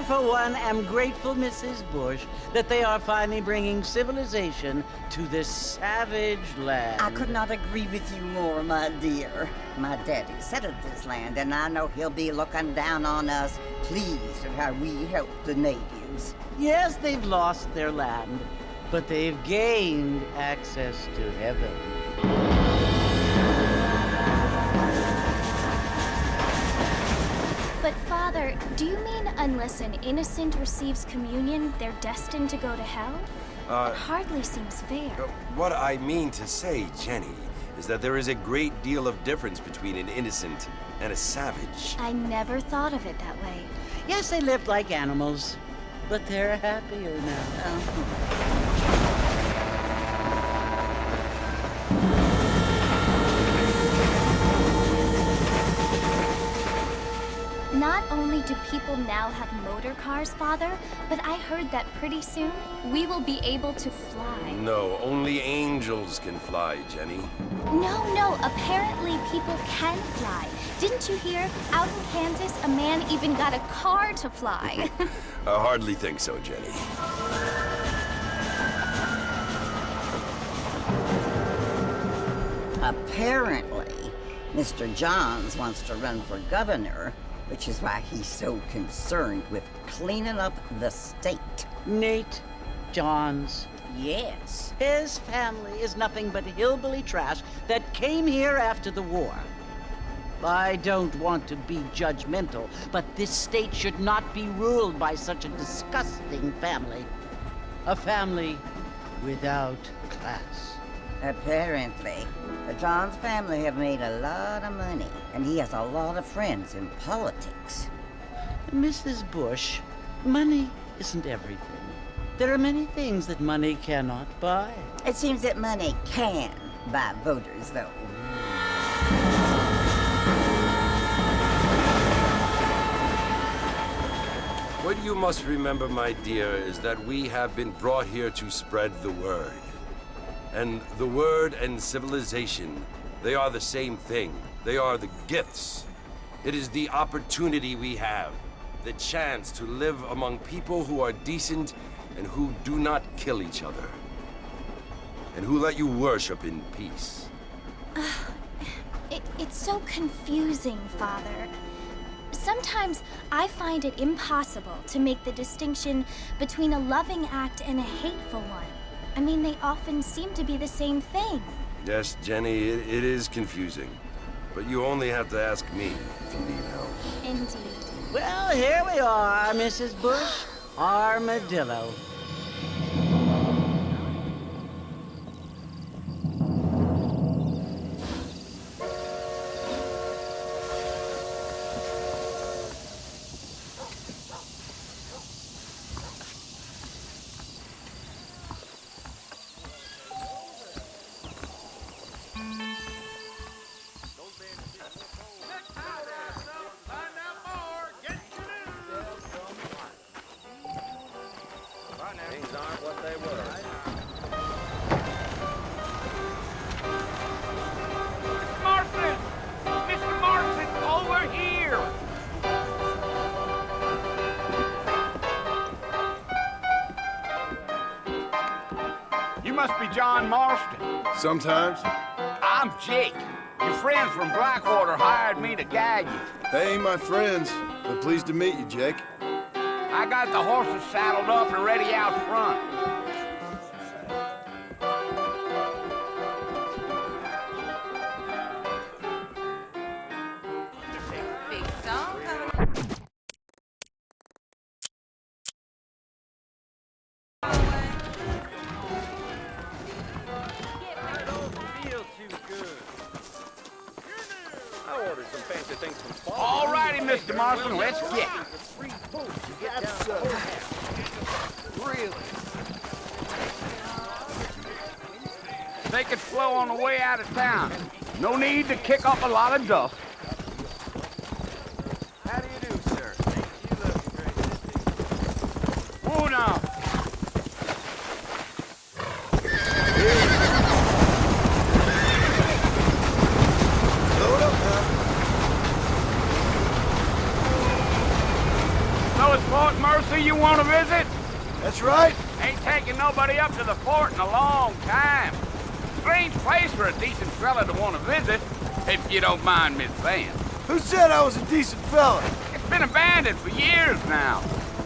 For one, am grateful, Mrs. Bush, that they are finally bringing civilization to this savage land. I could not agree with you more, my dear. My daddy settled this land, and I know he'll be looking down on us, pleased at how we helped the natives. Yes, they've lost their land, but they've gained access to heaven. But Father, do you mean unless an innocent receives communion, they're destined to go to hell? It hardly seems fair. What I mean to say, Jenny, is that there is a great deal of difference between an innocent and a savage. I never thought of it that way. Yes, they lived like animals, but they're happier now. Not only do people now have motor cars, Father, but I heard that pretty soon we will be able to fly. No, only angels can fly, Jenny. No, apparently people can fly. Didn't you hear? Out in Kansas, a man even got a car to fly. I hardly think so, Jenny. Apparently, Mr. Johns wants to run for governor, which is why he's so concerned with cleaning up the state. Nate Johns. Yes. His family is nothing but hillbilly trash that came here after the war. I don't want to be judgmental, but this state should not be ruled by such a disgusting family. A family without class. Apparently, the Johns family have made a lot of money, and he has a lot of friends in politics. Mrs. Bush, money isn't everything. There are many things that money cannot buy. It seems that money can buy voters, though. What you must remember, my dear, is that we have been brought here to spread the word. And the word and civilization, they are the same thing. They are the gifts. It is the opportunity we have, the chance to live among people who are decent and who do not kill each other. And who let you worship in peace. It's so confusing, Father. Sometimes I find it impossible to make the distinction between a loving act and a hateful one. I mean, they often seem to be the same thing. Yes, Jenny, it is confusing. But you only have to ask me if you need help. Indeed. Well, here we are, Mrs. Bush. Armadillo. Things aren't what they were. Marston! Mr. Marston, over here! You must be John Marston. Sometimes. I'm Jake. Your friends from Blackwater hired me to guide you. They ain't my friends, but pleased to meet you, Jake. I got the horses saddled up and ready out front. Big song coming. I ordered some fancy things from Paul. All righty, Mr. Marston, let's get it. Really? Take it slow on the way out of town. No need to kick up a lot of dust. How do you do, sir? You look great. Whoa now. Load up, man. So it's Fort Mercy you want to visit? That's right. Ain't taking nobody up to the fort in a long time. Strange place for a decent fella to want to visit, if you don't mind me saying. Who said I was a decent fella? It's been abandoned for years now.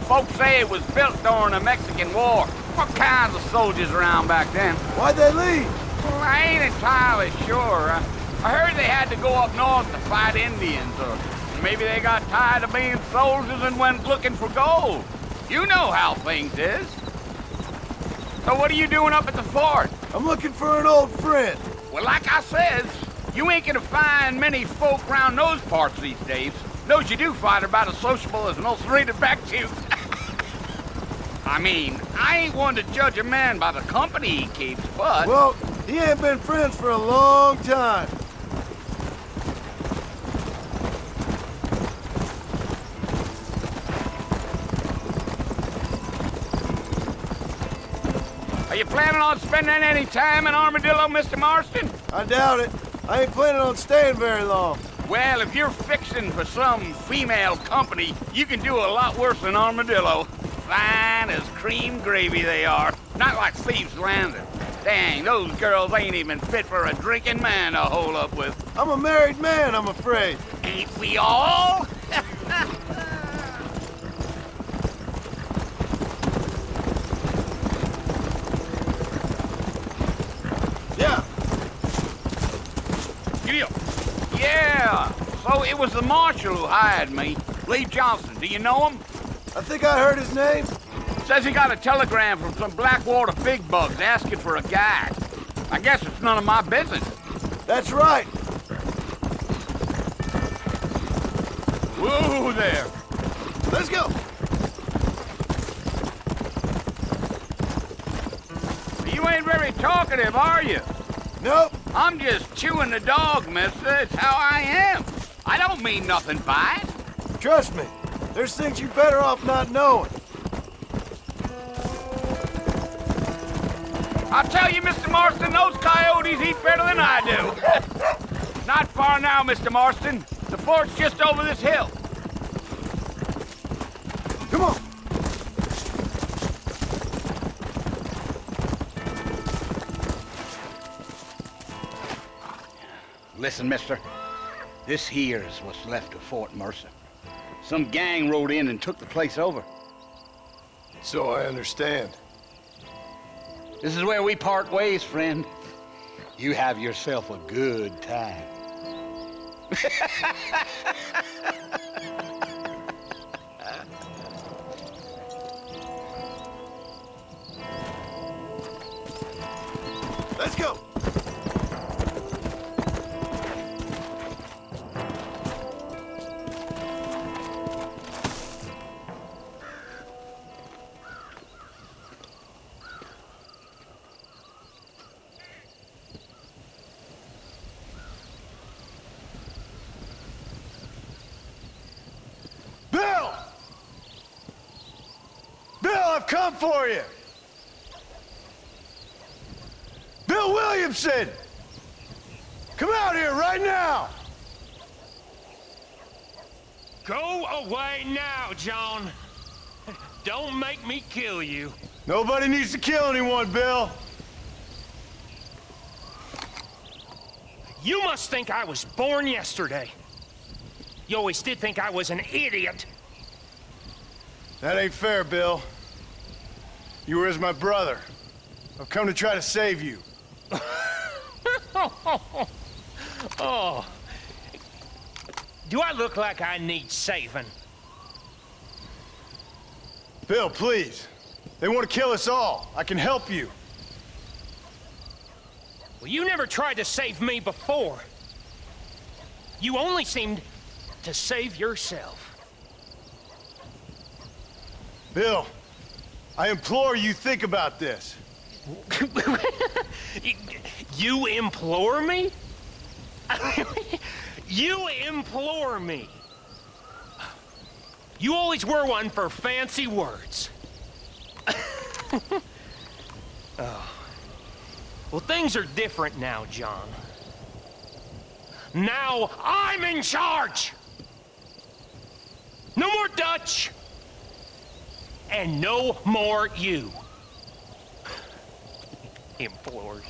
Folks say it was built during the Mexican War. What kinds of soldiers around back then? Why'd they leave? Well, I ain't entirely sure. I heard they had to go up north to fight Indians, or maybe they got tired of being soldiers and went looking for gold. You know how things is. So what are you doing up at the fort? I'm looking for an old friend. Well, like I says, you ain't gonna find many folk around those parts these days. Those you do find are about as sociable as an ulcerated back tooth. I mean, I ain't one to judge a man by the company he keeps, but... Well, he ain't been friends for a long time. Are you planning on spending any time in Armadillo, Mr. Marston? I doubt it. I ain't planning on staying very long. Well, if you're fixing for some female company, you can do a lot worse than Armadillo. Fine as cream gravy they are. Not like Thieves' Landing. Dang, those girls ain't even fit for a drinking man to hole up with. I'm a married man, I'm afraid. Ain't we all? Yeah. Giddy up. Yeah. So it was the marshal who hired me. Lee Johnson. Do you know him? I think I heard his name. Says he got a telegram from some Blackwater big bugs asking for a guide. I guess it's none of my business. That's right. Whoa there. Let's go. You ain't very talkative, are you? Nope. I'm just chewing the dog, mister. It's how I am. I don't mean nothing by it. Trust me. There's things you're better off not knowing. I'll tell you, Mr. Marston, those coyotes eat better than I do. Not far now, Mr. Marston. The fort's just over this hill. Come on. Listen, mister. This here is what's left of Fort Mercer. Some gang rode in and took the place over. So I understand. This is where we part ways, friend. You have yourself a good time. Let's go. Bill! Bill, I've come for you! Bill Williamson! Come out here right now! Go away now, John. Don't make me kill you. Nobody needs to kill anyone, Bill. You must think I was born yesterday. You always did think I was an idiot. That ain't fair, Bill. You were as my brother. I've come to try to save you. Oh. Do I look like I need saving? Bill, please. They want to kill us all. I can help you. Well, you never tried to save me before. You only seemed to save yourself. Bill, I implore you, think about this. You implore me? You implore me. You always were one for fancy words. Oh. Well, things are different now, John. Now I'm in charge. No more Dutch. And no more you. Implores.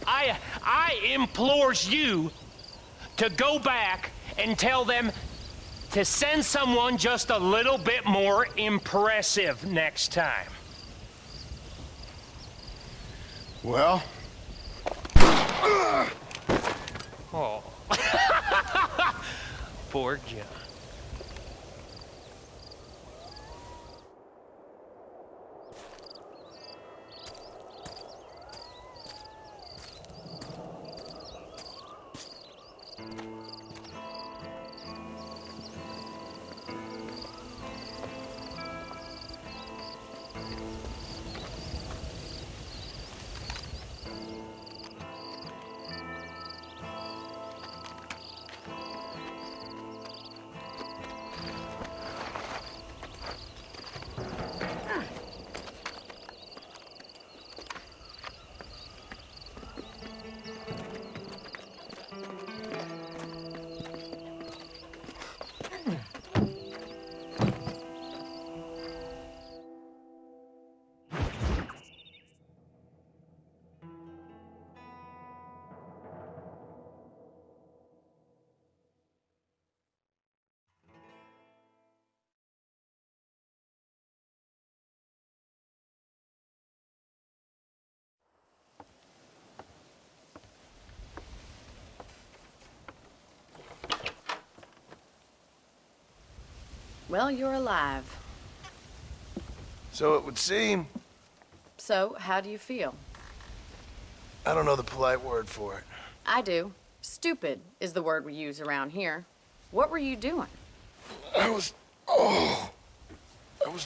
I implores you to go back and tell them to send someone just a little bit more impressive next time. Well? Oh. Poor John. Well, you're alive. So it would seem. So, how do you feel? I don't know the polite word for it. I do. Stupid is the word we use around here. What were you doing? I was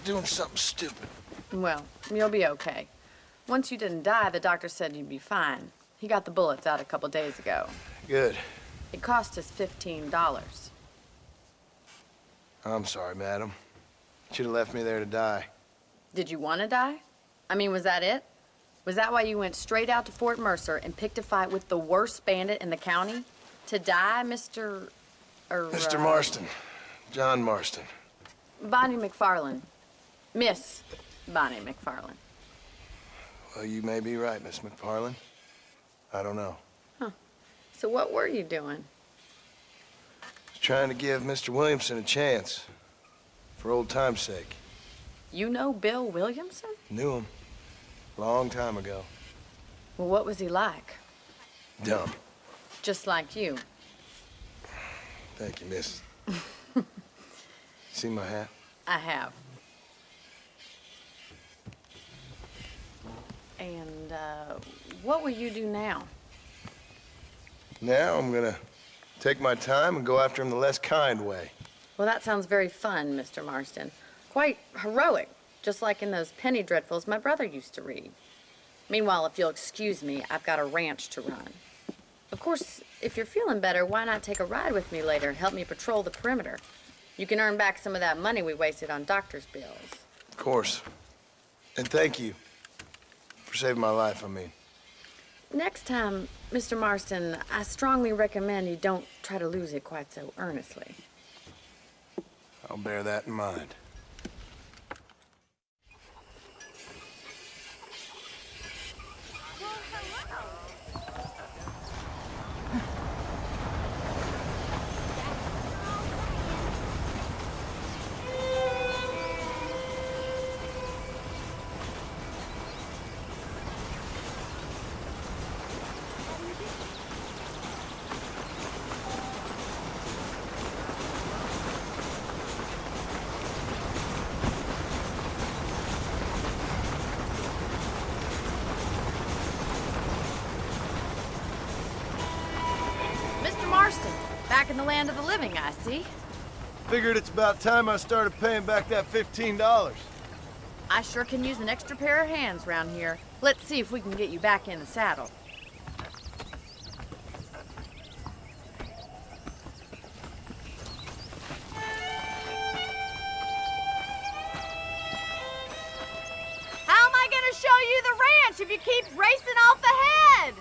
doing something stupid. Well, you'll be okay. Once you didn't die, the doctor said you'd be fine. He got the bullets out a couple days ago. Good. It cost us $15. I'm sorry, madam. Should have left me there to die. Did you want to die? I mean, was that it? Was that why you went straight out to Fort Mercer and picked a fight with the worst bandit in the county? To die, Mr. Mr. Marston. John Marston. Bonnie MacFarlane. Miss Bonnie MacFarlane. Well, you may be right, Miss MacFarlane. I don't know. So what were you doing? Just trying to give Mr. Williamson a chance. For old time's sake. You know Bill Williamson? Knew him. Long time ago. Well, what was he like? Dumb. Just like you. Thank you, miss. See my hat? I have. And, what will you do now? Now I'm gonna take my time and go after him the less kind way. Well, that sounds very fun, Mr. Marston. Quite heroic, just like in those penny dreadfuls my brother used to read. Meanwhile, if you'll excuse me, I've got a ranch to run. Of course, if you're feeling better, why not take a ride with me later? Help me patrol the perimeter. You can earn back some of that money we wasted on doctor's bills. Of course. And thank you for saving my life, I mean. Next time, Mr. Marston, I strongly recommend you don't try to lose it quite so earnestly. I'll bear that in mind. Back in the land of the living, I see. Figured it's about time I started paying back that $15. I sure can use an extra pair of hands around here. Let's see if we can get you back in the saddle. How am I gonna show you the ranch if you keep racing off ahead?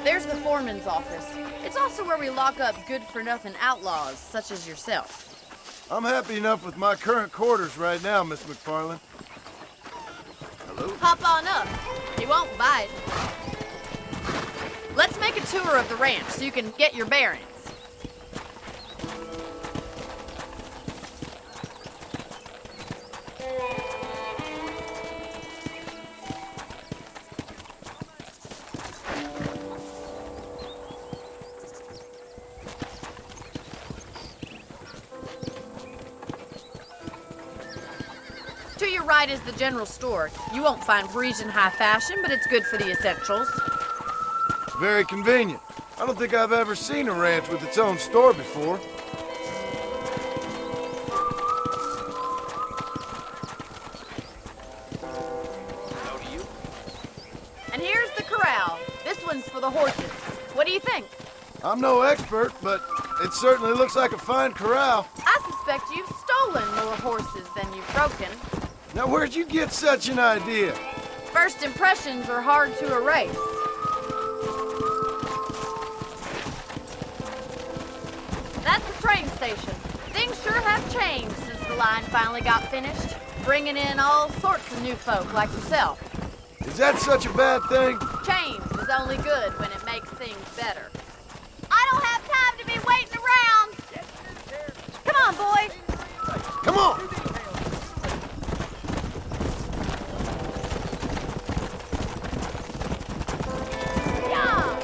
There's the foreman's office. It's also where we lock up good-for-nothing outlaws, such as yourself. I'm happy enough with my current quarters right now, Miss MacFarlane. Hello? Hop on up. You won't bite. Let's make a tour of the ranch so you can get your bearings. To your right is the general store. You won't find Parisian high fashion, but it's good for the essentials. Very convenient. I don't think I've ever seen a ranch with its own store before. Hello to you. And here's the corral. This one's for the horses. What do you think? I'm no expert, but it certainly looks like a fine corral. I suspect you've stolen more horses than you've broken. Now, where'd you get such an idea? First impressions are hard to erase. That's the train station. Things sure have changed since the line finally got finished, bringing in all sorts of new folk like yourself. Is that such a bad thing? Change is only good when it makes things better. I don't have time to be waiting around. Come on, boys. Come on! Yeah.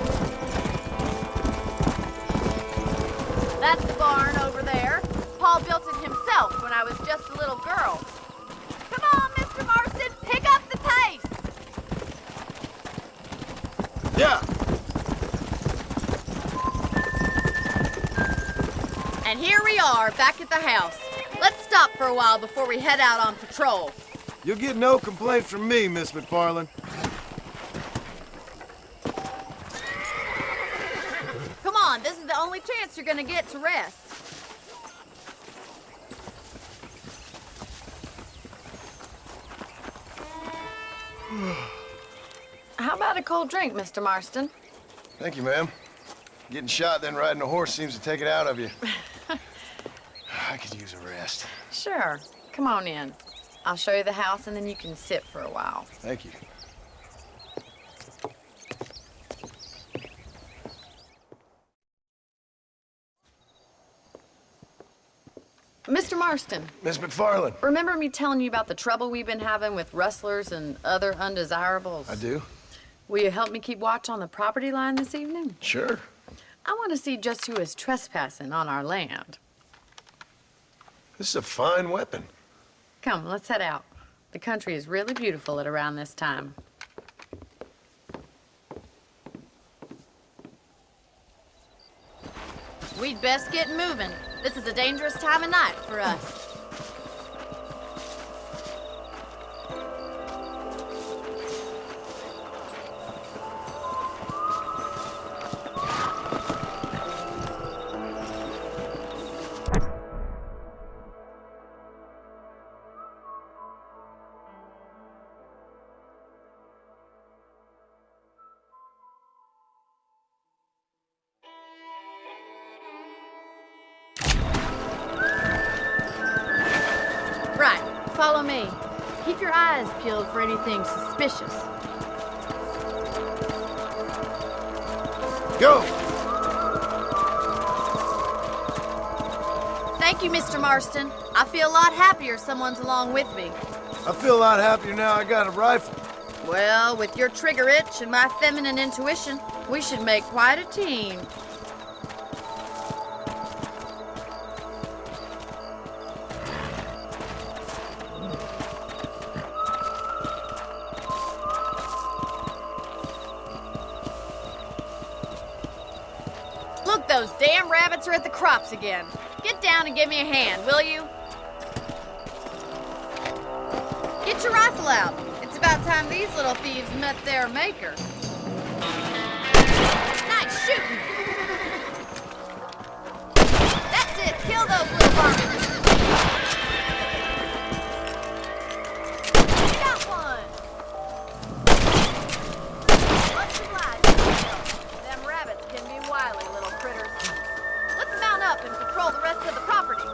That's the barn over there. Paul built it himself when I was just a little girl. Come on, Mr. Marston, pick up the pace. Yeah! And here we are, back at the house. Let's stop for a while before we head out on patrol. You'll get no complaints from me, Miss MacFarlane. Come on, on, this is the only chance you're gonna get to rest. How about a cold drink, Mr. Marston? Thank you, ma'am. Getting shot, then riding a horse seems to take it out of you. I could use a rest. Sure. Come on in. I'll show you the house, and then you can sit for a while. Thank you. Mr. Marston, Miss MacFarlane. remember me telling you about the trouble we've been having with rustlers and other undesirables? I do? Will you help me keep watch on the property line this evening? Sure. I want to see just who is trespassing on our land. This is a fine weapon. Come, let's head out. The country is really beautiful at around this time. We'd best get moving. This is a dangerous time of night for us. Right, follow me. Keep your eyes peeled for anything suspicious. Go! Thank you, Mr. Marston. I feel a lot happier someone's along with me. I feel a lot happier now I got a rifle. Well, with your trigger itch and my feminine intuition, we should make quite a team. Look, those damn rabbits are at the crops again. Get down and give me a hand, will you? Get your rifle out. It's about time these little thieves met their maker. Nice shooting. That's it. Kill those little varmints. Got one. Much obliged. Them rabbits can be wily little critters. Let's mount up and patrol the rest of the property.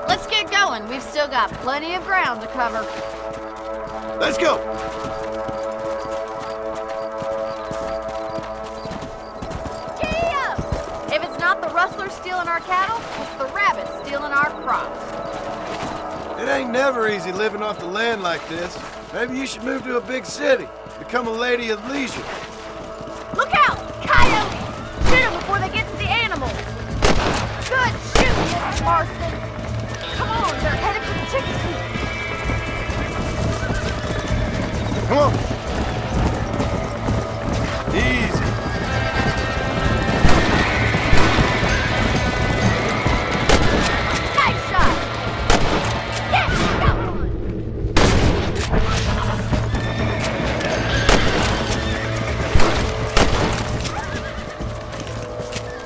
Let's get going. We've still got plenty of ground to cover. Let's go! Giddy up! If it's not the rustlers stealing our cattle, it's the rabbits stealing our crops. It ain't never easy living off the land like this. Maybe you should move to a big city. Become a lady of leisure. Look out! Coyotes! Shoot them before they get to the animals. Good shooting, Mr. Marston. Come on, they're headed for the chicken coop. Come on! Easy. Nice shot! Yes, got one!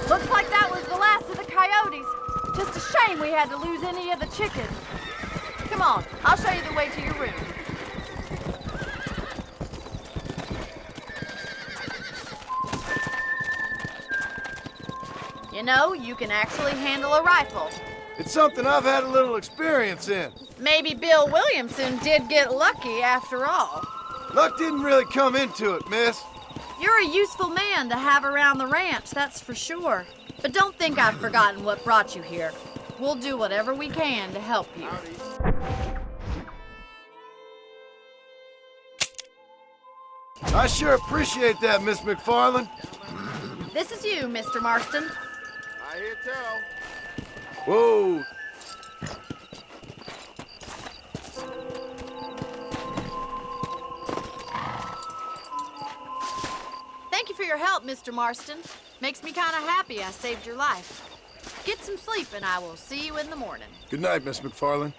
Looks like that was the last of the coyotes. Just a shame we had to lose any of the chickens. Come on, I'll show you the way to your room. You know, you can actually handle a rifle. It's something I've had a little experience in. Maybe Bill Williamson did get lucky after all. Luck didn't really come into it, miss. You're a useful man to have around the ranch, that's for sure. But don't think I've forgotten what brought you here. We'll do whatever we can to help you. I sure appreciate that, Miss MacFarlane. This is you, Mr. Marston. I hear tell. Whoa. Thank you for your help, Mr. Marston. Makes me kind of happy I saved your life. Get some sleep and I will see you in the morning. Good night, Miss MacFarlane.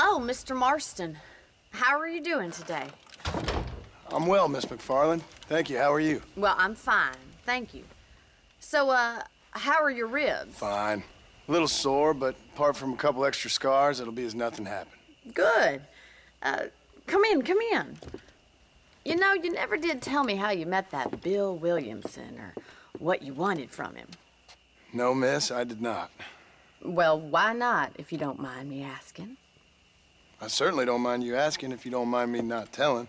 Oh, Mr. Marston, how are you doing today? I'm well, Miss MacFarlane. Thank you. How are you? Well, I'm fine, thank you. So, how are your ribs? Fine. A little sore, but apart from a couple extra scars, it'll be as nothing happened. Good. Come in, come in. You know, you never did tell me how you met that Bill Williamson or what you wanted from him. No, miss, I did not. Well, why not, if you don't mind me asking? I certainly don't mind you asking if you don't mind me not telling.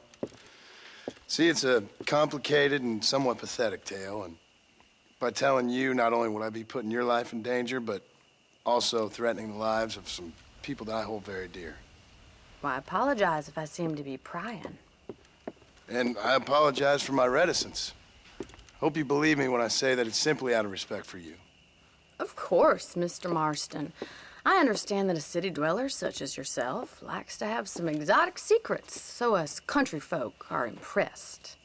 See, it's a complicated and somewhat pathetic tale, and by telling you, not only would I be putting your life in danger, but also threatening the lives of some people that I hold very dear. Well, I apologize if I seem to be prying. And I apologize for my reticence. Hope you believe me when I say that it's simply out of respect for you. Of course, Mr. Marston. I understand that a city dweller such as yourself likes to have some exotic secrets, so us country folk are impressed.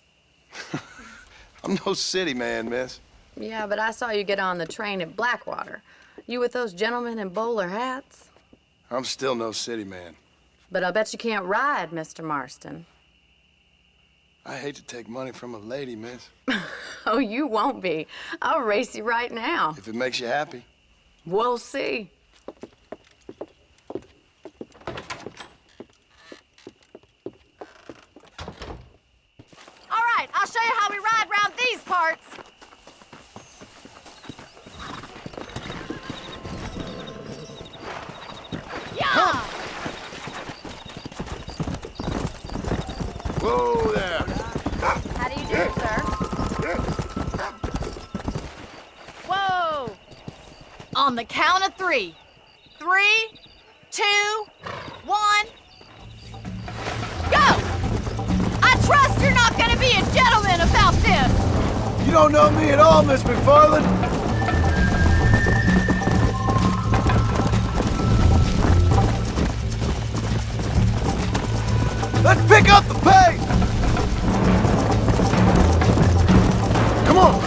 I'm no city man, miss. Yeah, but I saw you get on the train at Blackwater. You with those gentlemen in bowler hats? I'm still no city man. But I'll bet you can't ride, Mr. Marston. I hate to take money from a lady, miss. Oh, you won't be. I'll race you right now. If it makes you happy. We'll see. All right, I'll show you how we ride round these parts. Yeah! Whoa there! How do you do, sir? Whoa! On the count of 3. 3, 2, 1, go! I trust you're not gonna be a gentleman about this! You don't know me at all, Miss MacFarlane. Let's pick up the pace! Come on!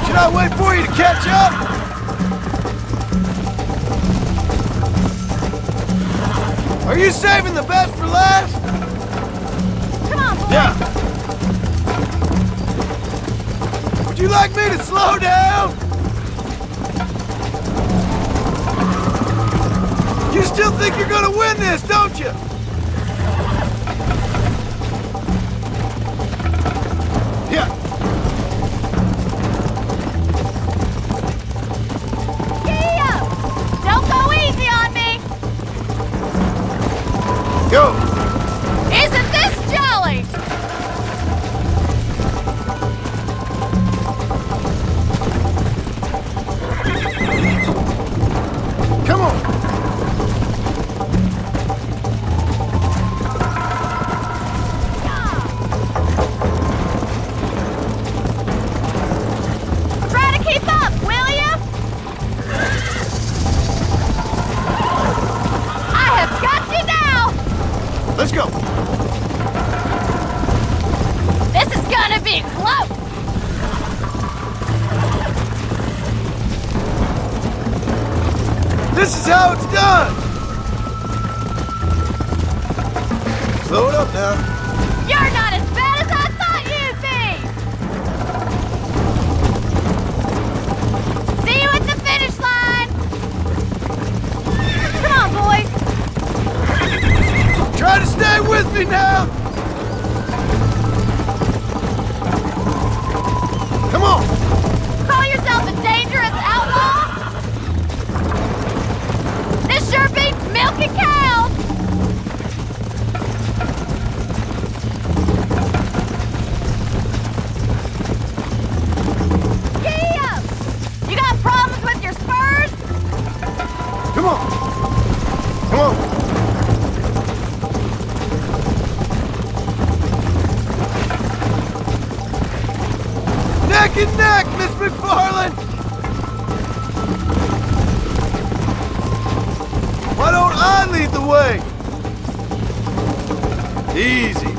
Should I wait for you to catch up? Are you saving the best for last? Come on, boy! Yeah. Would you like me to slow down? You still think you're gonna win this, don't you? Yeah. Giddy up! Don't go easy on me! Go. Isn't this jolly? Come on. Try to keep up, will you? I have got you now! Let's go. This is gonna be close! This is how it's done. Slow it up now. You're not as bad as I thought you'd be! See you at the finish line! Come on, boys! Try to stay with me now. Come on. Call yourself a dangerous outlaw? This sure beats milking cows! Giddy up! You fucking neck, Miss MacFarlane! Why don't I lead the way? Easy.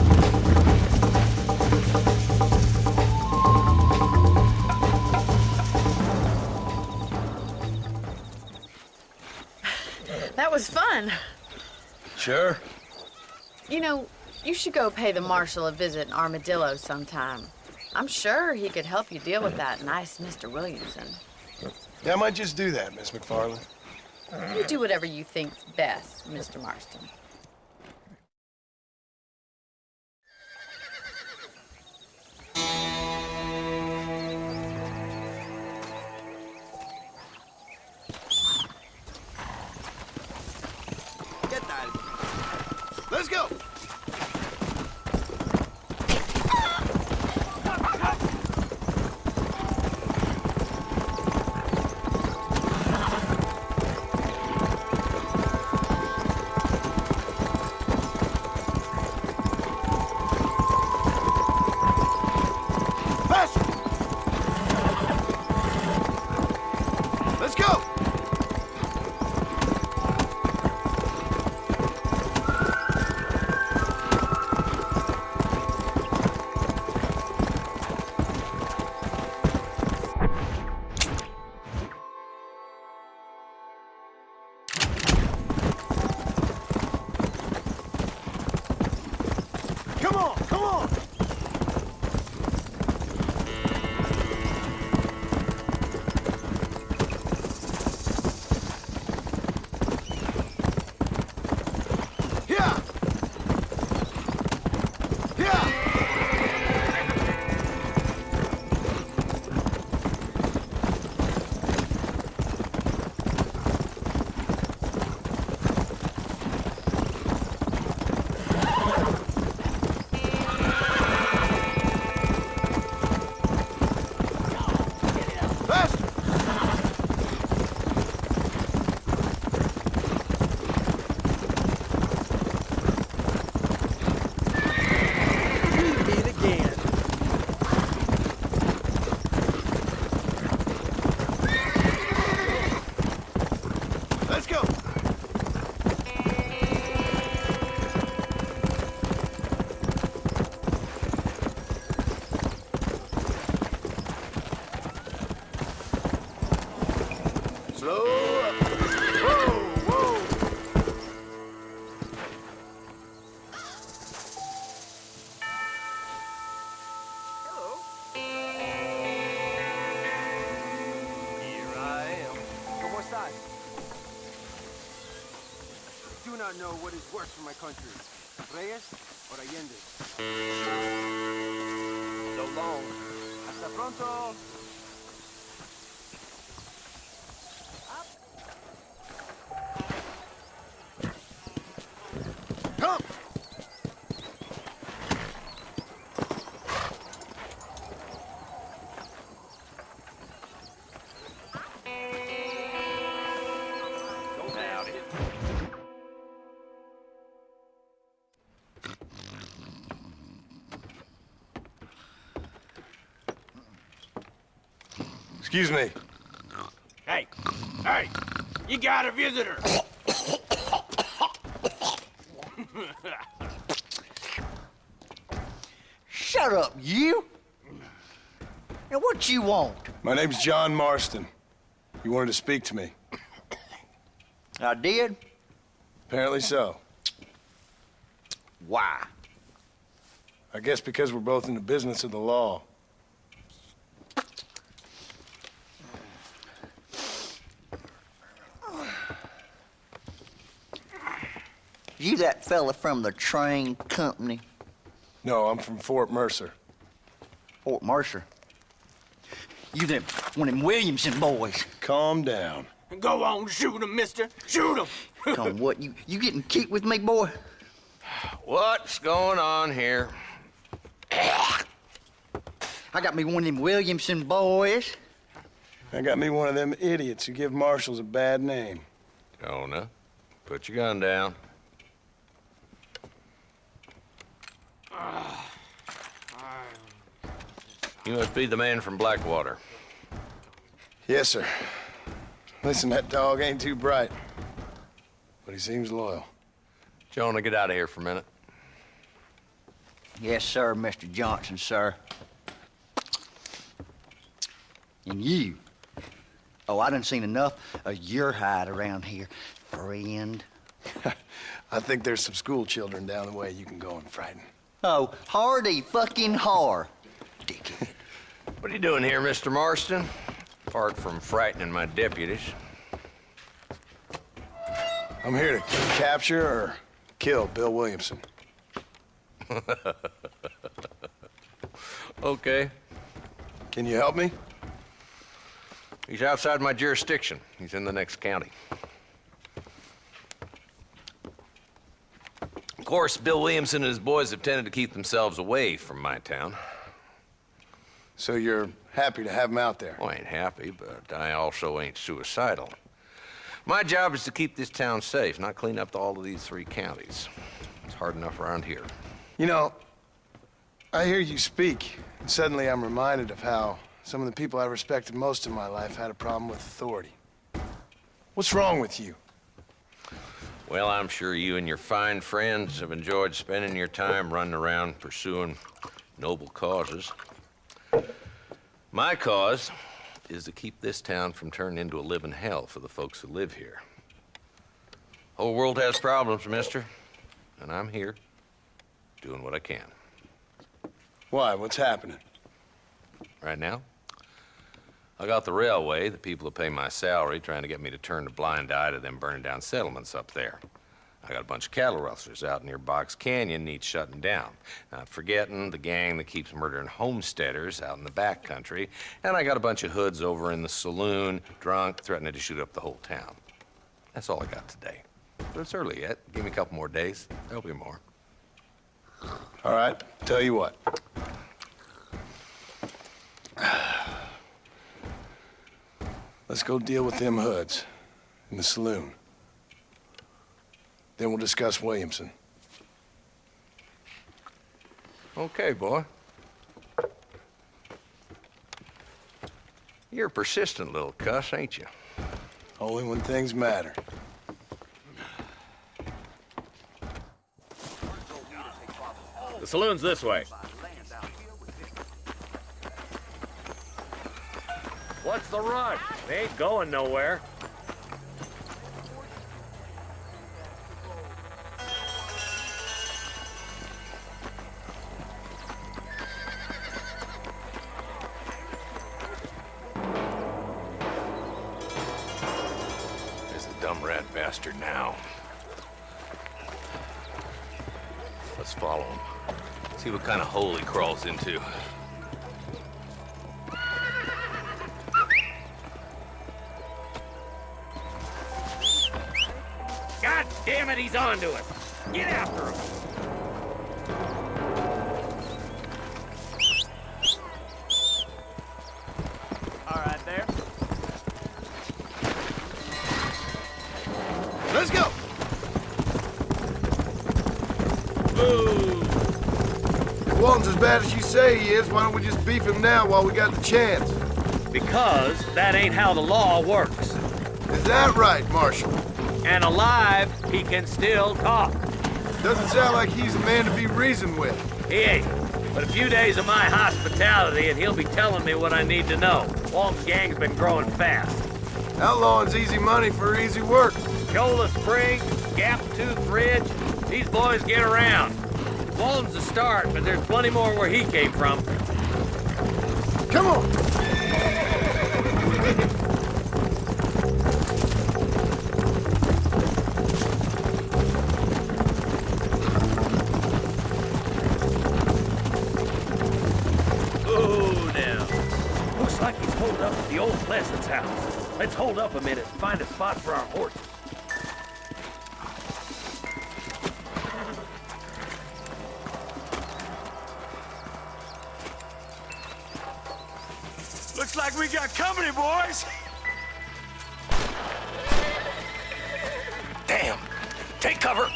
That was fun. Sure. You know, you should go pay the marshal a visit in Armadillo sometime. I'm sure he could help you deal with that nice Mr. Williamson. Yeah, I might just do that, Miss MacFarlane. You do whatever you think's best, Mr. Marston. ¿Qué tal? Let's go! Faster! Let's go! Come on, come on! Yeah! Yeah! Faster! We meet again. Let's go! Slow up. Whoa, whoa. Hello. Here I am. ¿Cómo estás? Do not know what is worse for my country, Reyes or Allende. So long. Hasta pronto. Come! Don't doubt it. Excuse me. Hey, hey, you got a visitor. Shut up, you! Now, what you want? My name's John Marston. You wanted to speak to me. I did? Apparently so. Why? I guess because we're both in the business of the law. You that fella from the train company? No, I'm from Fort Mercer. Fort Mercer? You them, one of them Williamson boys. Calm down. Go on, shoot him, mister. Shoot him. Come, what, you getting kicked with me, boy? What's going on here? I got me one of them Williamson boys. I got me one of them idiots who give marshals a bad name. Jonah, put your gun down. You must be the man from Blackwater. Yes, sir. Listen, that dog ain't too bright, but he seems loyal. Jonah, get out of here for a minute. Yes, sir, Mr. Johnson, sir. And you. Oh, I done seen enough of your hide around here, friend. I think there's some school children down the way you can go and frighten. Oh, hardy fucking har. Dickhead. What are you doing here, Mr. Marston? Apart from frightening my deputies. I'm here to capture or kill Bill Williamson. Okay. Can you help me? He's outside my jurisdiction. He's in the next county. Of course, Bill Williamson and his boys have tended to keep themselves away from my town. So you're happy to have him out there? Well, I ain't happy, but I also ain't suicidal. My job is to keep this town safe, not clean up all of these 3 counties. It's hard enough around here. You know, I hear you speak, and suddenly I'm reminded of how some of the people I respected most in my life had a problem with authority. What's wrong with you? Well, I'm sure you and your fine friends have enjoyed spending your time running around pursuing noble causes. My cause is to keep this town from turning into a living hell for the folks who live here. Whole world has problems, mister, and I'm here doing what I can. Why? What's happening? Right now, I got the railway, the people who pay my salary, trying to get me to turn a blind eye to them burning down settlements up there. I got a bunch of cattle rustlers out near Box Canyon needs shutting down. Not forgetting the gang that keeps murdering homesteaders out in the back country. And I got a bunch of hoods over in the saloon, drunk, threatening to shoot up the whole town. That's all I got today. But it's early yet. Give me a couple more days. There'll be more. All right, tell you what. Let's go deal with them hoods in the saloon. Then we'll discuss Williamson. Okay, boy. You're a persistent little cuss, ain't you? Only when things matter. The saloon's this way. What's the rush? They ain't going nowhere. There's the dumb rat bastard now. Let's follow him. See what kind of hole he crawls into. God damn it, he's on to us. Get after him. All right, there. Let's go! If Walton's as bad as you say he is, why don't we just beef him now while we got the chance? Because that ain't how the law works. Is that right, Marshal? And alive, he can still talk. Doesn't sound like he's a man to be reasoned with. He ain't. But a few days of my hospitality and he'll be telling me what I need to know. Walton's gang's been growing fast. Outlawing's easy money for easy work. Shola Springs, Gap Tooth Ridge, these boys get around. Walton's the start, but there's plenty more where he came from. Come on! Oh, now. Looks like he's holed up at the old Pleasant's house. Let's hold up a minute and find a spot for our horses. Looks like we got company, boys. Damn! Take cover!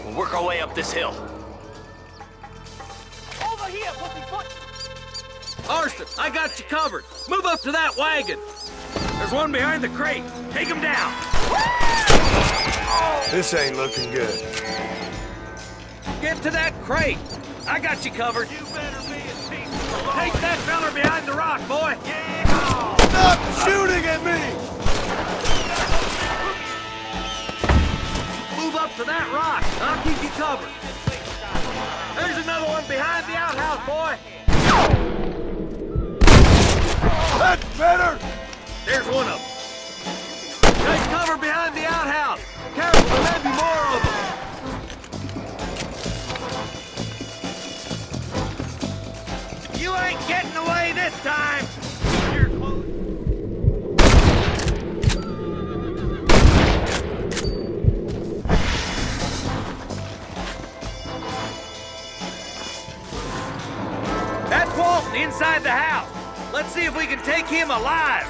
We'll work our way up this hill. Over here! Marston, I got you covered. Move up to that wagon. There's one behind the crate. Take him down. This ain't looking good. Get to that crate. I got you covered. You better be at peace. Take that feller behind the rock, boy. Yeah. Stop shooting at me! Move up to that rock. I'll keep you covered. There's another one behind the outhouse, boy. That's better! There's one of them. Take cover behind the outhouse. Careful, there may be more of them. You ain't getting away this time. You're close. That's Walton inside the house. Let's see if we can take him alive.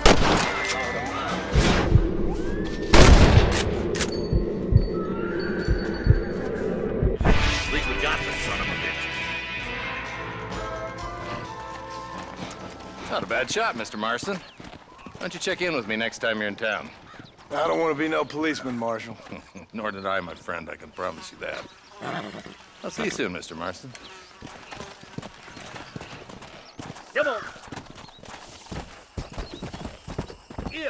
At least we got the son of a bitch. Not a bad shot, Mr. Marston. Why don't you check in with me next time you're in town? I don't want to be no policeman, Marshal. Nor did I, my friend. I can promise you that. I'll see you soon, Mr. Marston. Come on. Yeah.